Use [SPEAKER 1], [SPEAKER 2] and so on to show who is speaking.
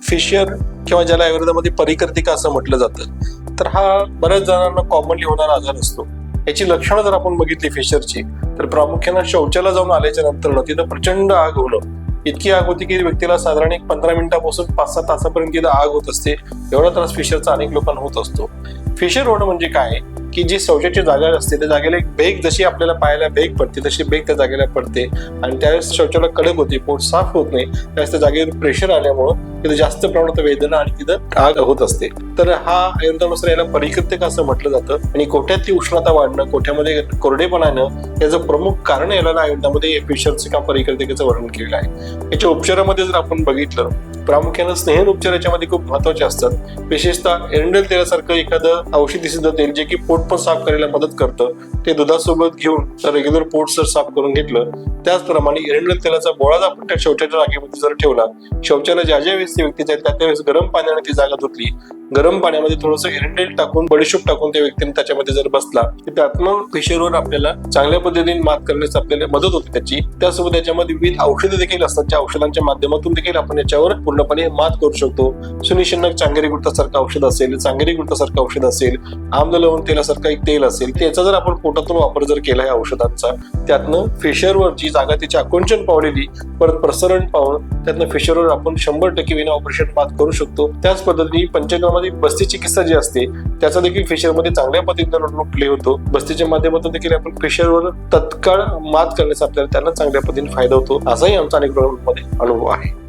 [SPEAKER 1] Fissure किंवा ज्याला आयुर्वेदामध्ये परिकर्तिका असं म्हटलं जातं, तर हा बऱ्याच जणांना कॉमनली होणारा आजार असतो. याची लक्षणं जर आपण बघितली फिशरची, तर प्रामुख्यानं शौचाला जाऊन आल्याच्या नंतर तिथं प्रचंड आग होणं. इतकी आग होती की व्यक्तीला साधारण 15 मिनिटापासून 5-6 तासापर्यंत तिथं आग होत असते. एवढा त्रास फिशरचा अनेक लोकांना होत असतो. फिशर होणं म्हणजे काय, की जी शौचाची जागा असते त्या जागेला एक भेग, जशी आपल्याला पायाला भेग पडते तशी भेग त्या जागेला पडते आणि त्यावेळेस शौचाला कडक होते, पोट साफ होत नाही, त्यावेळेस त्या जागेवर प्रेशर आल्यामुळं तिथं जास्त प्रमाणात वेदना आणि तिथं आग होत असते. तर हा आयुर्वेदानुसार याला परिकर्तिका असं म्हटलं जातं. आणि कोठ्यातली उष्णता वाढणं, कोठ्यामध्ये कोरडेपणा येणं याचं प्रमुख कारण याला आयुर्वेदामध्ये फिशरचं किंवा परिकर्तिकेचं वर्णन केलेलं आहे. याच्या उपचारामध्ये जर आपण बघितलं, प्रामुख्यानं स्नेहन उपचार याच्यामध्ये खूप महत्वाचे असतात. विशेषतः एरंडेल तेलासारखं एखादं औषधी सिद्ध तेल जे की पोट पण साफ करायला मदत करतं, ते दुधासोबत घेऊन रेग्युलर पोट जर साफ करून घेतलं, त्याचप्रमाणे एरंडेल तेलाचा बोळा आपण त्या शौचाच्या जागेमध्ये जर ठेवला, शौचाला ज्या वेळेस व्यक्ती जाईल त्यावेळेस गरम पाण्याने ती जागा धुतली, गरम पाण्यामध्ये थोडंसं एरंडेल टाकून बडीशोप टाकून त्या व्यक्तीने त्याच्यामध्ये जर बसला, तर त्यातनं फिशरवर आपल्याला चांगल्या पद्धतीने मात करण्यास आपल्याला मदत होते त्याची. त्यासोबत त्याच्यामध्ये विविध औषधे देखील असतात, ज्या औषधांच्या माध्यमातून देखील आपण याच्यावर पूर्णपणे मात करू शकतो. सुनिशिन्नक चांगेरी गुटसारखं औषध असेल, चांगेरी गुटसारखं औषध असेल, आम्ल लवंग तेलासारखं एक तेल असेल, त्याचा जर आपण पोटातून वापर जर केला या औषधांचा, त्यातनं फिशरवर जी जागा तिची आकुंचन पावलेली परत प्रसरण पाहून त्यातनं फिशरवर आपण 100% विना ऑपरेशन मात करू शकतो. त्याच पद्धतीने पंचगव्यामध्ये बस्ती चिकित्सा जी असते त्याचा देखील फिशरमध्ये चांगल्या पद्धतीने रोल प्ले होतो. बस्तीच्या माध्यमातून देखील आपण फिशरवर तत्काळ मात करण्याचा आपल्याला त्यांना चांगल्या पद्धतीने फायदा होतो. असाही आमचा अनेक प्रमाणामध्ये अनुभव आहे.